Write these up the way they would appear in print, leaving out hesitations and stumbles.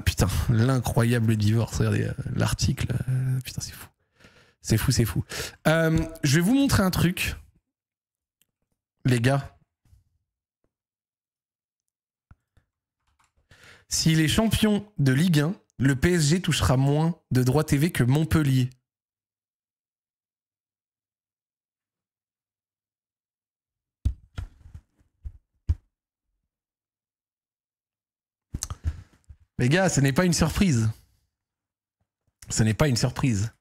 Putain, l'incroyable divorce. Regardez l'article. Putain, c'est fou. C'est fou, c'est fou. Je vais vous montrer un truc. Les gars. S'il est champion de Ligue 1, le PSG touchera moins de droits TV que Montpellier. Les gars, ce n'est pas une surprise. Ce n'est pas une surprise.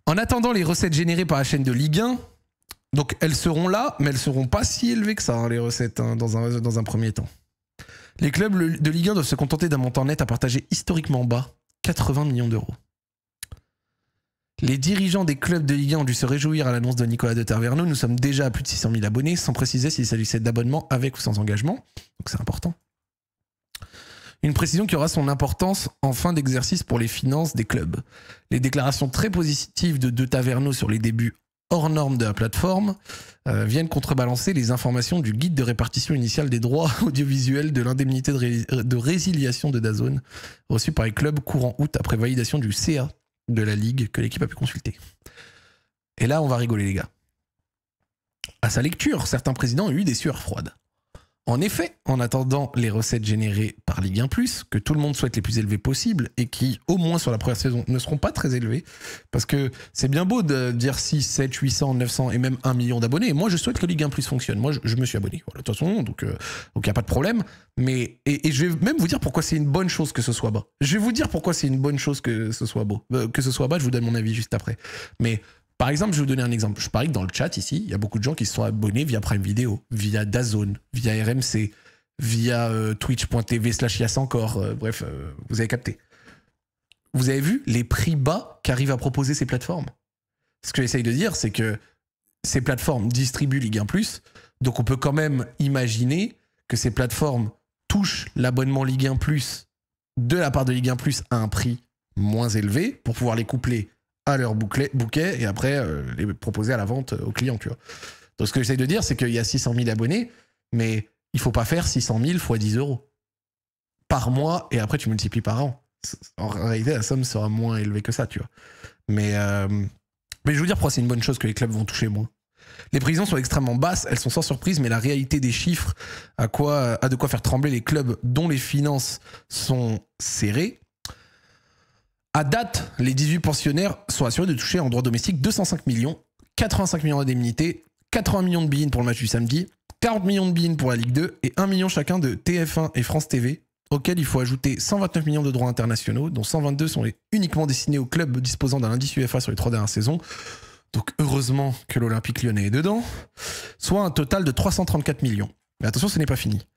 En attendant les recettes générées par la chaîne de Ligue 1, donc elles seront là, mais elles ne seront pas si élevées que ça, hein, les recettes, hein, dans un premier temps. Les clubs de Ligue 1 doivent se contenter d'un montant net à partager historiquement bas, 80 millions d'euros. Les dirigeants des clubs de Ligue 1 ont dû se réjouir à l'annonce de Nicolas de Taverneau. Nous sommes déjà à plus de 600 000 abonnés, sans préciser s'il s'agissait d'abonnements avec ou sans engagement. Donc c'est important. Une précision qui aura son importance en fin d'exercice pour les finances des clubs. Les déclarations très positives de Taverneau sur les débuts hors normes de la plateforme viennent contrebalancer les informations du guide de répartition initiale des droits audiovisuels de l'indemnité de résiliation de DAZN reçue par les clubs courant août après validation du CA de la Ligue que l'équipe a pu consulter. Et là, on va rigoler les gars. À sa lecture, certains présidents ont eu des sueurs froides. En effet, en attendant les recettes générées par Ligue 1+, que tout le monde souhaite les plus élevées possibles et qui, au moins sur la première saison, ne seront pas très élevées, parce que c'est bien beau de dire 6, 7, 800, 900 et même 1 million d'abonnés. Et moi, je souhaite que Ligue 1+ fonctionne. Moi, je me suis abonné. Voilà, de toute façon, donc il n'y a pas de problème. Mais, et je vais même vous dire pourquoi c'est une bonne chose que ce soit bas. Je vais vous dire pourquoi c'est une bonne chose que ce soit beau. Que ce soit bas, je vous donne mon avis juste après. Mais... par exemple, je vais vous donner un exemple. Je parie que dans le chat ici, il y a beaucoup de gens qui se sont abonnés via Prime Video, via DAZN, via RMC, via twitch.tv/Yass encore. Bref, vous avez capté. Vous avez vu les prix bas qu'arrivent à proposer ces plateformes? Ce que j'essaye de dire, c'est que ces plateformes distribuent Ligue 1+, donc on peut quand même imaginer que ces plateformes touchent l'abonnement Ligue 1+, de la part de Ligue 1+, à un prix moins élevé pour pouvoir les coupler à leur bouquet et après les proposer à la vente aux clients, tu vois. Donc ce que j'essaie de dire, c'est qu'il y a 600 000 abonnés, mais il faut pas faire 600 000 fois 10 euros par mois et après tu multiplies par an. En réalité, la somme sera moins élevée que ça, tu vois. Mais je veux dire pourquoi c'est une bonne chose que les clubs vont toucher moins. Les prévisions sont extrêmement basses, elles sont sans surprise, mais la réalité des chiffres a de quoi faire trembler les clubs dont les finances sont serrées. À date, les 18 pensionnaires sont assurés de toucher en droit domestique 205 millions, 85 millions d'indemnités, 80 millions de be-in pour le match du samedi, 40 millions de be-in pour la Ligue 2 et 1 million chacun de TF1 et France TV, auxquels il faut ajouter 129 millions de droits internationaux, dont 122 sont uniquement destinés aux clubs disposant d'un indice UEFA sur les 3 dernières saisons. Donc heureusement que l'Olympique Lyonnais est dedans, soit un total de 334 millions. Mais attention, ce n'est pas fini.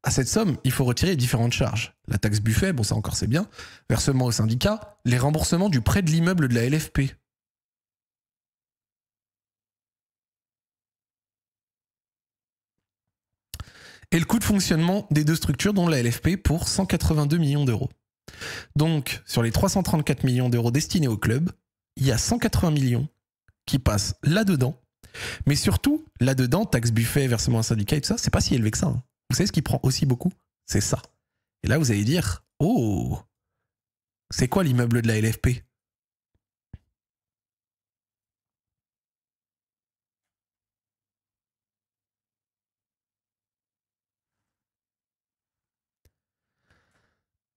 À cette somme, il faut retirer différentes charges. La taxe Buffet, bon ça encore c'est bien, versement au syndicat, les remboursements du prêt de l'immeuble de la LFP. Et le coût de fonctionnement des deux structures, dont la LFP, pour 182 millions d'euros. Donc, sur les 334 millions d'euros destinés au club, il y a 180 millions qui passent là-dedans. Mais surtout, là-dedans, taxe Buffet, versement au syndicat et tout ça, c'est pas si élevé que ça. Hein. Vous savez ce qui prend aussi beaucoup? C'est ça. Et là, vous allez dire, oh, c'est quoi l'immeuble de la LFP?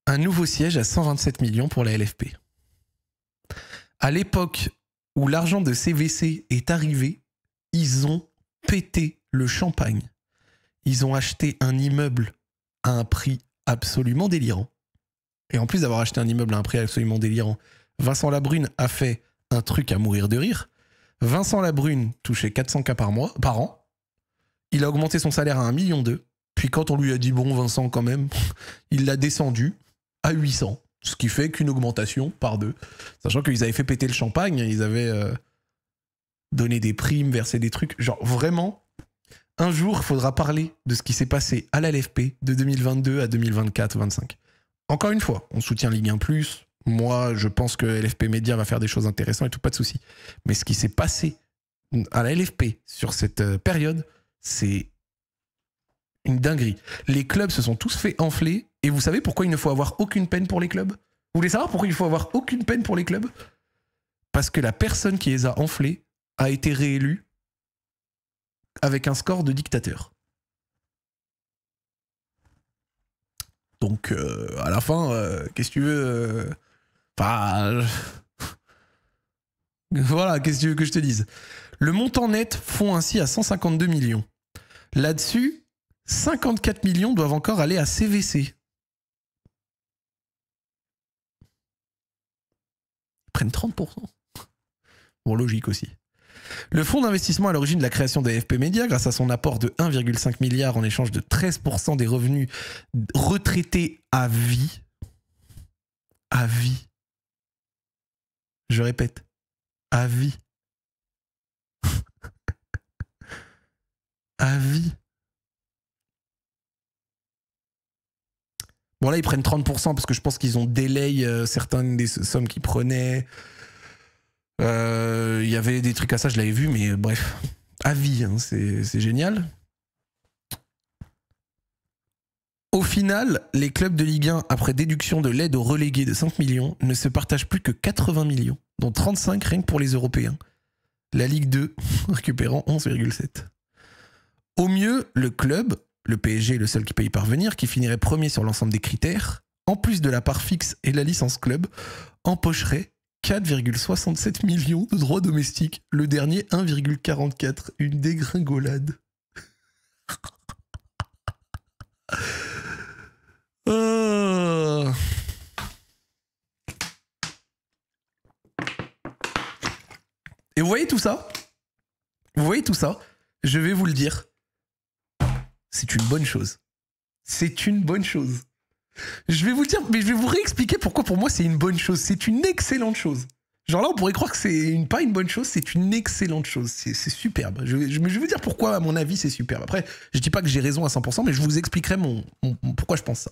Un nouveau siège à 127 millions pour la LFP. À l'époque où l'argent de CVC est arrivé, ils ont pété le champagne. Ils ont acheté un immeuble à un prix absolument délirant. Et en plus d'avoir acheté un immeuble à un prix absolument délirant, Vincent Labrune a fait un truc à mourir de rire. Vincent Labrune touchait 400K par an. Il a augmenté son salaire à 1,2 million. Puis quand on lui a dit, bon Vincent quand même, il l'a descendu à 800. Ce qui fait qu'une augmentation par 2. Sachant qu'ils avaient fait péter le champagne, ils avaient donné des primes, versé des trucs. Genre vraiment... un jour, il faudra parler de ce qui s'est passé à la LFP de 2022 à 2024-25. Encore une fois, on soutient Ligue 1+. Moi, je pense que LFP Média va faire des choses intéressantes et tout, pas de souci. Mais ce qui s'est passé à la LFP sur cette période, c'est Une dinguerie. Les clubs se sont tous fait enfler. Et vous savez pourquoi il ne faut avoir aucune peine pour les clubs? Vous voulez savoir pourquoi il faut avoir aucune peine pour les clubs? Parce que la personne qui les a enflés a été réélue avec un score de dictateur. Donc, à la fin, qu'est-ce que tu veux Enfin... voilà, qu'est-ce que tu veux que je te dise? Le montant net fond ainsi à 152 millions. Là-dessus, 54 millions doivent encore aller à CVC. Ils prennent 30%. Bon, logique aussi. Le fonds d'investissement à l'origine de la création d'AFP Media, grâce à son apport de 1,5 milliard en échange de 13% des revenus retraités à vie. À vie. Je répète, à vie. À vie. Bon, là, ils prennent 30% parce que je pense qu'ils ont délai certaines des sommes qu'ils prenaient. Il y avait des trucs à ça, je l'avais vu, mais bref. À vie, hein, c'est génial. Au final, les clubs de Ligue 1, après déduction de l'aide aux relégués de 5 millions, ne se partagent plus que 80 millions, dont 35 rien que pour les Européens. La Ligue 2 récupérant 11,7. Au mieux, le club, le PSG est le seul qui peut y parvenir, qui finirait premier sur l'ensemble des critères, en plus de la part fixe et la licence club, empocherait 4,67 millions de droits domestiques, le dernier 1,44, une dégringolade. Et vous voyez tout ça? Vous voyez tout ça? Je vais vous le dire. C'est une bonne chose. C'est une bonne chose. Je vais vous le dire, mais je vais vous réexpliquer pourquoi pour moi c'est une bonne chose. C'est une excellente chose. Genre là, on pourrait croire que c'est pas une bonne chose, c'est une excellente chose. C'est superbe. Je vais vous dire pourquoi, à mon avis, c'est superbe. Après, je dis pas que j'ai raison à 100%, mais je vous expliquerai pourquoi je pense ça.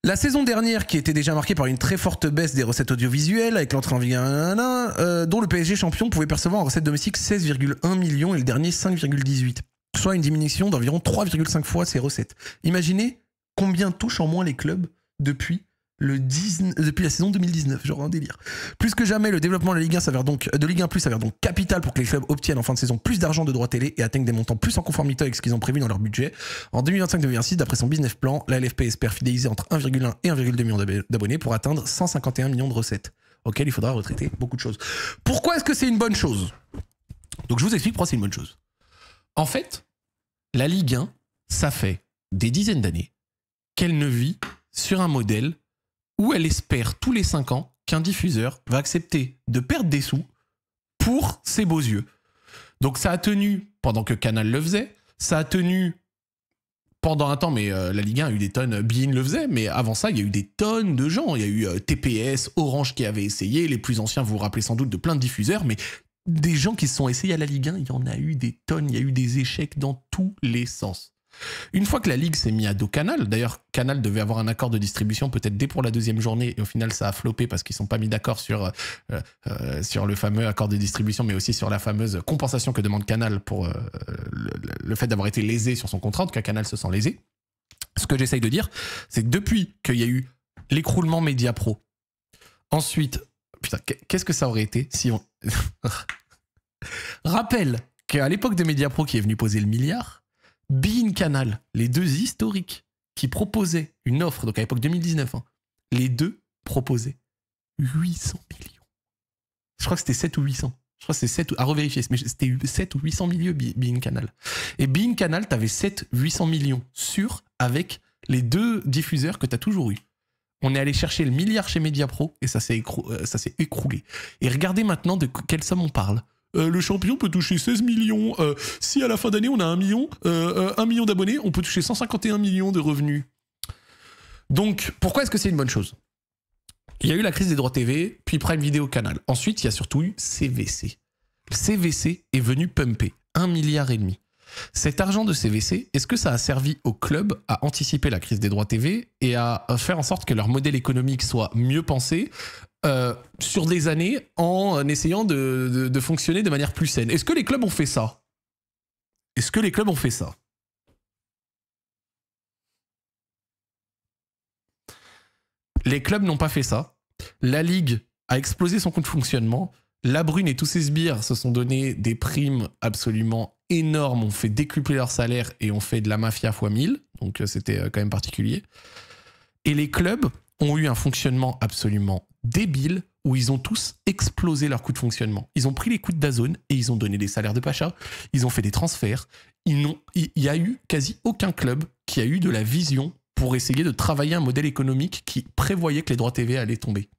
La saison dernière, qui était déjà marquée par une très forte baisse des recettes audiovisuelles, avec l'entrée en vigueur, dont le PSG champion pouvait percevoir en recettes domestiques 16,1 millions et le dernier 5,18. Soit une diminution d'environ 3,5 fois ses recettes. Imaginez combien touchent en moins les clubs depuis la saison 2019, genre un délire. Plus que jamais, le développement de la Ligue 1 s'avère donc capital pour que les clubs obtiennent en fin de saison plus d'argent de droits télé et atteignent des montants plus en conformité avec ce qu'ils ont prévu dans leur budget. En 2025-2026, d'après son business plan, la LFP espère fidéliser entre 1,1 et 1,2 million d'abonnés pour atteindre 151 millions de recettes, auxquelles il faudra retraiter beaucoup de choses. Pourquoi est-ce que c'est une bonne chose? Donc je vous explique pourquoi c'est une bonne chose. En fait, la Ligue 1, ça fait des dizaines d'années qu'elle ne vit sur un modèle où elle espère tous les 5 ans qu'un diffuseur va accepter de perdre des sous pour ses beaux yeux. Donc ça a tenu pendant que Canal le faisait, ça a tenu pendant un temps, mais la Ligue 1 a eu des tonnes, beIN le faisait, mais avant ça, il y a eu des tonnes de gens. Il y a eu TPS, Orange qui avait essayé, les plus anciens, vous vous rappelez sans doute de plein de diffuseurs, mais des gens qui se sont essayés à la Ligue 1, il y en a eu des tonnes, il y a eu des échecs dans tous les sens. Une fois que la Ligue s'est mise à dos Canal, d'ailleurs Canal devait avoir un accord de distribution peut-être dès pour la deuxième journée, et au final ça a floppé parce qu'ils ne sont pas mis d'accord sur le fameux accord de distribution, mais aussi sur la fameuse compensation que demande Canal pour le fait d'avoir été lésé sur son contrat, en tout cas Canal se sent lésé. Ce que j'essaye de dire, c'est que depuis qu'il y a eu l'écroulement Mediapro, ensuite, putain, qu'est-ce que ça aurait été si on... Rappelle qu'à l'époque de Mediapro qui est venu poser le milliard, beIN Canal, les deux historiques qui proposaient une offre, donc à l'époque 2019, les deux proposaient 800 millions. Je crois que c'était 7 ou 800. Je crois que c'était 7, à revérifier, mais c'était 7 ou 800 millions beIN Canal. Et beIN Canal, t'avais 7-800 millions sûrs avec les deux diffuseurs que t'as toujours eu. On est allé chercher le milliard chez Mediapro et ça s'est écroulé. Et regardez maintenant de quelle somme on parle. Le champion peut toucher 16 millions. Si à la fin d'année on a 1 million d'abonnés, on peut toucher 151 millions de revenus. Donc, pourquoi est-ce que c'est une bonne chose? Il y a eu la crise des droits TV, puis Prime Video Canal. Ensuite, il y a surtout eu CVC. Le CVC est venu pumper 1,5 milliard. Cet argent de CVC, est-ce que ça a servi aux clubs à anticiper la crise des droits TV et à faire en sorte que leur modèle économique soit mieux pensé sur des années en essayant de fonctionner de manière plus saine? Est-ce que les clubs ont fait ça? Est-ce que les clubs ont fait ça? les clubs n'ont pas fait ça. La Ligue a explosé son compte de fonctionnement. La Brune et tous ses sbires se sont donné des primes absolument énormes, ont fait décupler leur salaire et ont fait de la mafia x 1000. Donc c'était quand même particulier. Et les clubs ont eu un fonctionnement absolument débile où ils ont tous explosé leur coût de fonctionnement. Ils ont pris les coûts de DAZN et ils ont donné des salaires de pacha. Ils ont fait des transferts. Il y a eu quasi aucun club qui a eu de la vision pour essayer de travailler un modèle économique qui prévoyait que les droits TV allaient tomber.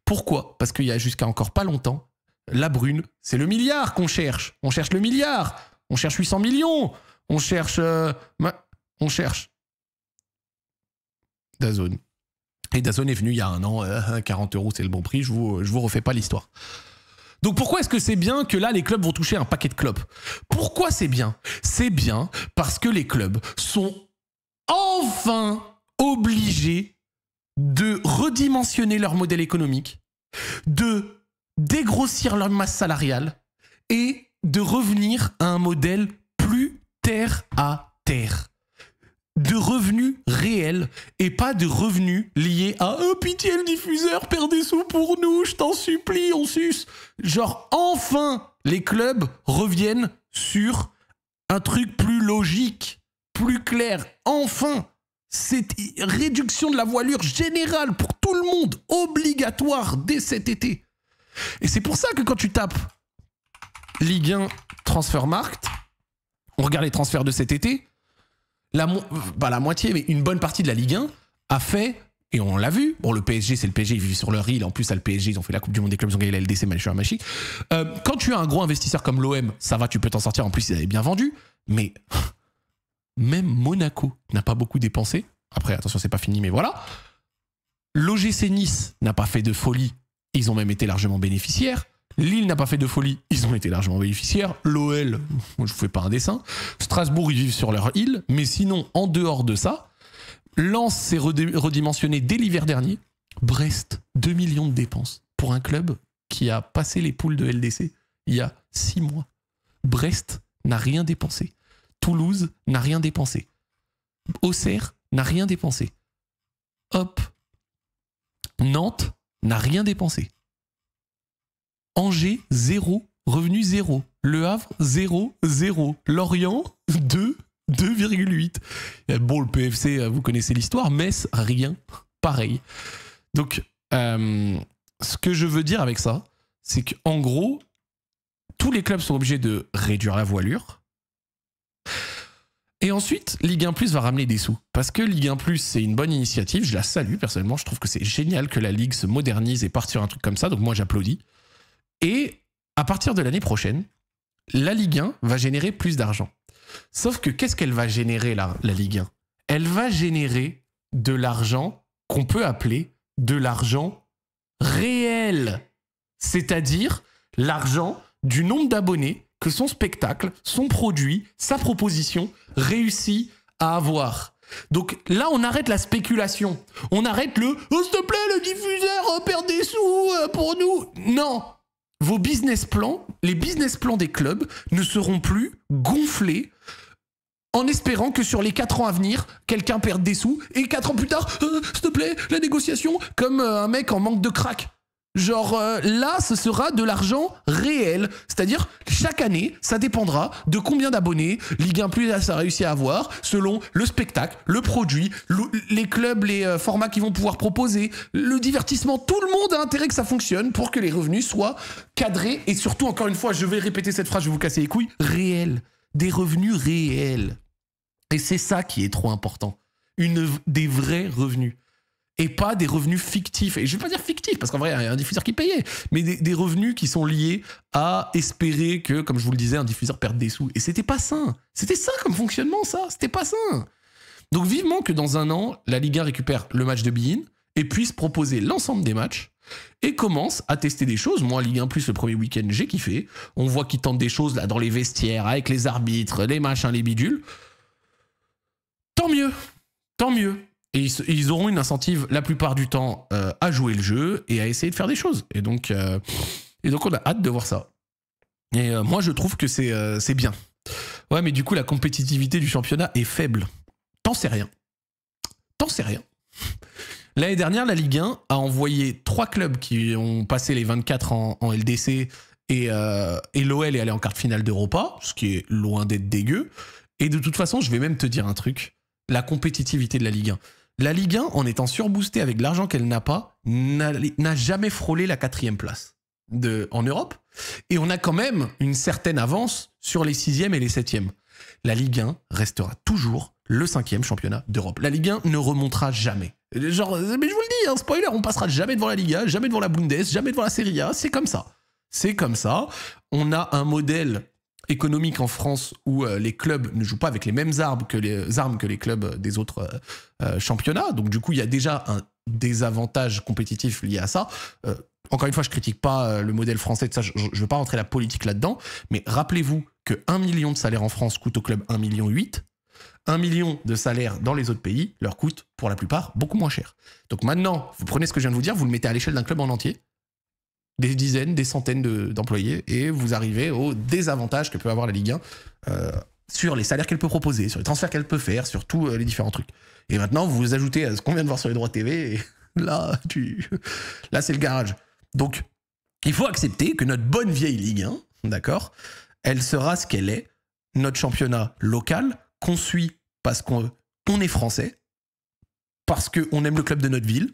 Pourquoi? Parce qu'il y a jusqu'à encore pas longtemps, la Brune, c'est le milliard qu'on cherche. On cherche le milliard. On cherche 800 millions. On cherche... DAZN. Et DAZN est venu il y a un an, 40 €, c'est le bon prix, je vous refais pas l'histoire. Donc pourquoi est-ce que c'est bien que là, les clubs vont toucher un paquet de clopes? Pourquoi c'est bien? C'est bien parce que les clubs sont enfin obligés de redimensionner leur modèle économique, de dégrossir leur masse salariale et de revenir à un modèle plus terre à terre. De revenus réels et pas de revenus liés à « Oh pitié, le diffuseur perd des sous pour nous, je t'en supplie, on suce !» Genre, enfin, les clubs reviennent sur un truc plus logique, plus clair. Enfin, cette réduction de la voilure générale pour tout le monde, obligatoire dès cet été. Et c'est pour ça que quand tu tapes Ligue 1 Transfermarkt, on regarde les transferts de cet été, la moitié, mais une bonne partie de la Ligue 1 a fait, et on l'a vu, bon le PSG c'est le PSG, ils vivent sur leur île, en plus à le PSG ils ont fait la Coupe du Monde des clubs, ils ont gagné la LDC, machin, machin. Quand tu as un gros investisseur comme l'OM, ça va, tu peux t'en sortir, en plus ils avaient bien vendu, mais même Monaco n'a pas beaucoup dépensé, après attention c'est pas fini, mais voilà. L'OGC Nice n'a pas fait de folie, ils ont même été largement bénéficiaires. Lille n'a pas fait de folie, ils ont été largement bénéficiaires. L'OL, je vous fais pas un dessin. Strasbourg, ils vivent sur leur île. Mais sinon, en dehors de ça, Lens s'est redimensionné dès l'hiver dernier. Brest, 2 millions de dépenses pour un club qui a passé les poules de LDC il y a 6 mois. Brest n'a rien dépensé. Toulouse n'a rien dépensé. Auxerre n'a rien dépensé. Hop. Nantes n'a rien dépensé. Angers, 0, revenu 0. Le Havre, 0, 0. Lorient, 2, 2,8. Bon, le PFC, vous connaissez l'histoire. Metz, rien. Pareil. Donc, ce que je veux dire avec ça, c'est qu'en gros, tous les clubs sont obligés de réduire la voilure. Et ensuite, Ligue 1 Plus va ramener des sous. Parce que Ligue 1 Plus, c'est une bonne initiative. Je la salue, personnellement. Je trouve que c'est génial que la Ligue se modernise et parte sur un truc comme ça. Donc moi, j'applaudis. Et à partir de l'année prochaine, la Ligue 1 va générer plus d'argent. Sauf que qu'est-ce qu'elle va générer, la Ligue 1? Elle va générer de l'argent qu'on peut appeler de l'argent réel. C'est-à-dire l'argent du nombre d'abonnés que son spectacle, son produit, sa proposition réussit à avoir. Donc là, on arrête la spéculation. On arrête le « Oh, s'il te plaît, le diffuseur perd des sous pour nous !» Non. Vos business plans, les business plans des clubs ne seront plus gonflés en espérant que sur les 4 ans à venir, quelqu'un perde des sous et 4 ans plus tard, s'il te plaît, la négociation, comme un mec en manque de crack. Genre là, ce sera de l'argent réel. C'est-à-dire, chaque année, ça dépendra de combien d'abonnés Ligue 1 Plus a réussi à avoir selon le spectacle, le produit, les clubs, les formats qu'ils vont pouvoir proposer, le divertissement. Tout le monde a intérêt que ça fonctionne pour que les revenus soient cadrés et surtout, encore une fois, je vais répéter cette phrase, je vais vous casser les couilles, réels. Des revenus réels. Et c'est ça qui est trop important. Des vrais revenus. Et pas des revenus fictifs. Et je ne vais pas dire fictifs, parce qu'en vrai, il y a un diffuseur qui payait. Mais des revenus qui sont liés à espérer que, comme je vous le disais, un diffuseur perde des sous. Et c'était pas sain. C'était ça comme fonctionnement, ça. C'était pas sain. Donc vivement que dans un an, la Ligue 1 récupère le match de Bein et puisse proposer l'ensemble des matchs et commence à tester des choses. Moi, Ligue 1 Plus, le premier week-end, j'ai kiffé. On voit qu'ils tentent des choses là dans les vestiaires, avec les arbitres, les machins, les bidules. Tant mieux. Tant mieux. Et ils auront une incentive la plupart du temps à jouer le jeu et à essayer de faire des choses. Et donc on a hâte de voir ça. Et moi, je trouve que c'est bien. Ouais, mais du coup, la compétitivité du championnat est faible. T'en sais rien. T'en sais rien. L'année dernière, la Ligue 1 a envoyé 3 clubs qui ont passé les 24 en LDC et l'OL est allé en quart de finale d'Europa, ce qui est loin d'être dégueu. Et de toute façon, je vais même te dire un truc, la compétitivité de la Ligue 1. La Ligue 1, en étant surboostée avec l'argent qu'elle n'a pas, n'a jamais frôlé la 4e place en Europe. Et on a quand même une certaine avance sur les 6e et les 7e. La Ligue 1 restera toujours le 5e championnat d'Europe. La Ligue 1 ne remontera jamais. Genre, mais je vous le dis, hein, spoiler, on passera jamais devant la Liga, jamais devant la Bundes, jamais devant la Serie A. C'est comme ça. C'est comme ça. On a un modèle économique en France où les clubs ne jouent pas avec les mêmes armes que les clubs des autres championnats. Donc du coup, il y a déjà un désavantage compétitif lié à ça. Encore une fois, je critique pas le modèle français de ça, je ne veux pas rentrer la politique là-dedans, mais rappelez-vous que 1 million de salaires en France coûte au club 1,8 million. 1 million de salaires dans les autres pays leur coûte, pour la plupart, beaucoup moins cher. Donc maintenant, vous prenez ce que je viens de vous dire, vous le mettez à l'échelle d'un club en entier, des dizaines, des centaines d'employés, et vous arrivez au désavantage que peut avoir la Ligue 1 sur les salaires qu'elle peut proposer, sur les transferts qu'elle peut faire, sur tous les différents trucs. Et maintenant, vous vous ajoutez à ce qu'on vient de voir sur les droits TV, et là, c'est le garage. Donc, il faut accepter que notre bonne vieille Ligue 1, d'accord, elle sera ce qu'elle est, notre championnat local, qu'on suit parce qu'on est français, parce qu'on aime le club de notre ville,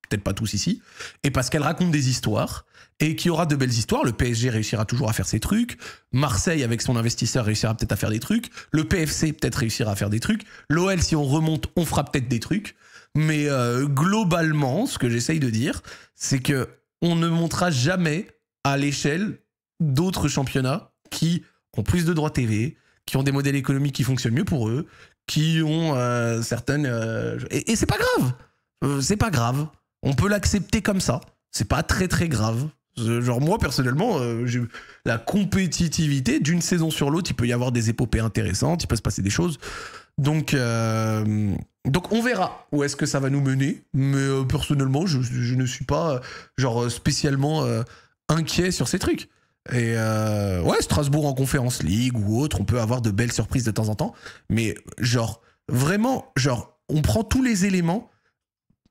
peut-être pas tous ici, et parce qu'elle raconte des histoires, et qu'il y aura de belles histoires. Le PSG réussira toujours à faire ses trucs, Marseille, avec son investisseur, réussira peut-être à faire des trucs, le PFC peut-être réussira à faire des trucs, l'OL, si on remonte, on fera peut-être des trucs, mais globalement, ce que j'essaye de dire, c'est que on ne montera jamais à l'échelle d'autres championnats qui ont plus de droits TV, qui ont des modèles économiques qui fonctionnent mieux pour eux, qui ont certaines... Et c'est pas grave. C'est pas grave. On peut l'accepter comme ça. C'est pas très très grave. Genre moi personnellement, la compétitivité d'une saison sur l'autre, il peut y avoir des épopées intéressantes, il peut se passer des choses. Donc on verra où est-ce que ça va nous mener. Mais personnellement, je ne suis pas genre spécialement inquiet sur ces trucs. Et ouais, Strasbourg en Conference League ou autre, on peut avoir de belles surprises de temps en temps. Mais genre, vraiment, genre, on prend tous les éléments.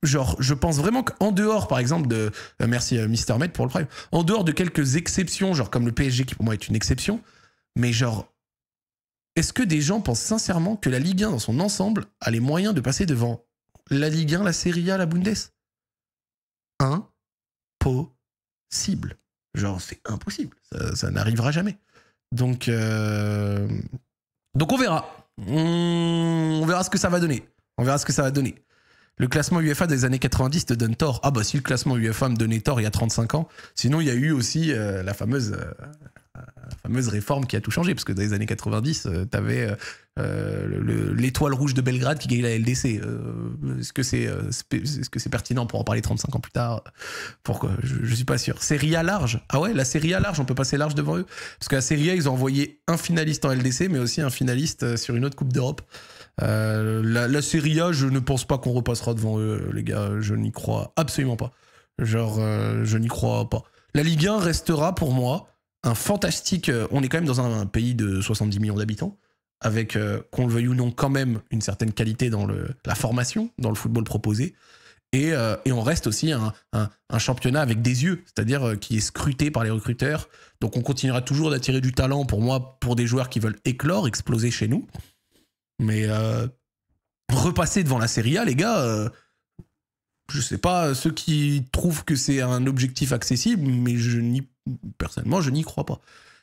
Genre, je pense vraiment qu'en dehors, par exemple, de... merci Mister Med pour le prime. En dehors de quelques exceptions, genre comme le PSG qui pour moi est une exception, mais genre, est-ce que des gens pensent sincèrement que la Ligue 1 dans son ensemble a les moyens de passer devant la Ligue 1, la Serie A, la Bundes? Impossible. Genre, c'est impossible. Ça n'arrivera jamais. Donc on verra. On verra ce que ça va donner. On verra ce que ça va donner. Le classement UEFA des années 90 te donne tort. Ah bah si le classement UEFA me donnait tort il y a 35 ans. Sinon il y a eu aussi la fameuse réforme qui a tout changé. Parce que dans les années 90, t'avais l'étoile rouge de Belgrade qui gagnait la LDC. Est-ce que c'est pertinent pour en parler 35 ans plus tard? Pourquoi? Je suis pas sûr. Serie A large. Ah ouais, la Serie A large, on peut passer large devant eux. Parce que la Serie A, ils ont envoyé un finaliste en LDC, mais aussi un finaliste sur une autre Coupe d'Europe. La Serie A, je ne pense pas qu'on repassera devant eux, les gars. Je n'y crois absolument pas. Genre, je n'y crois pas. La Ligue 1 restera pour moi un fantastique... on est quand même dans un pays de 70 millions d'habitants, avec, qu'on le veuille ou non, quand même une certaine qualité dans la formation, dans le football proposé. Et on reste aussi un championnat avec des yeux, c'est-à-dire qui est scruté par les recruteurs. Donc on continuera toujours d'attirer du talent, pour moi, pour des joueurs qui veulent éclore, exploser chez nous. Mais repasser devant la Serie A, les gars, je sais pas ceux qui trouvent que c'est un objectif accessible, mais personnellement, je n'y crois pas.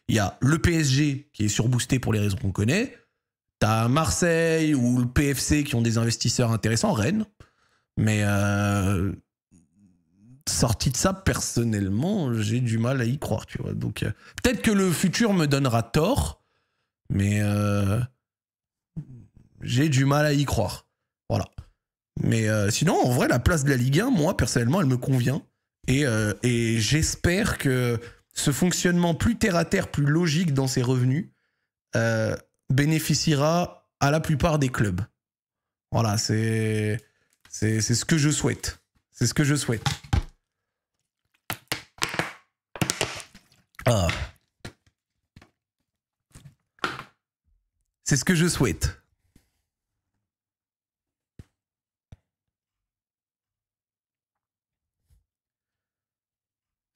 Il y a le PSG qui est surboosté pour les raisons qu'on connaît. T'as Marseille ou le PFC qui ont des investisseurs intéressants, Rennes. Mais sorti de ça, personnellement, j'ai du mal à y croire, tu vois. Donc peut-être que le futur me donnera tort, mais j'ai du mal à y croire. Voilà. Mais sinon, en vrai, la place de la Ligue 1, moi, personnellement, elle me convient. Et j'espère que ce fonctionnement plus terre-à-terre, plus logique dans ses revenus, bénéficiera à la plupart des clubs. Voilà, c'est ce que je souhaite. C'est ce que je souhaite. Ah. C'est ce que je souhaite.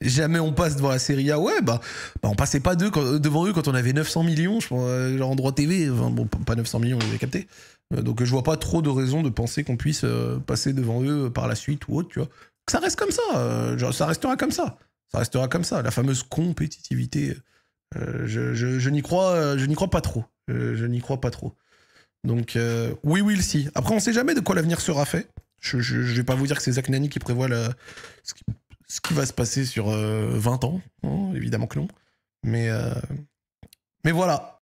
jamais on passe devant la Serie A. Ouais, bah on passait pas devant eux quand on avait 900 millions, je pense, genre en droit TV. Enfin, bon, pas 900 millions, vous avez capté. Donc je vois pas trop de raison de penser qu'on puisse passer devant eux par la suite ou autre, tu vois. Que ça reste comme ça, genre, ça restera comme ça. Ça restera comme ça, la fameuse compétitivité. Je n'y crois pas trop. Je n'y crois pas trop. Donc, oui, Will, si. Après, on sait jamais de quoi l'avenir sera fait. Je vais pas vous dire que c'est Zach Nani qui prévoit ce qui va se passer sur 20 ans. Non, évidemment que non. Mais voilà.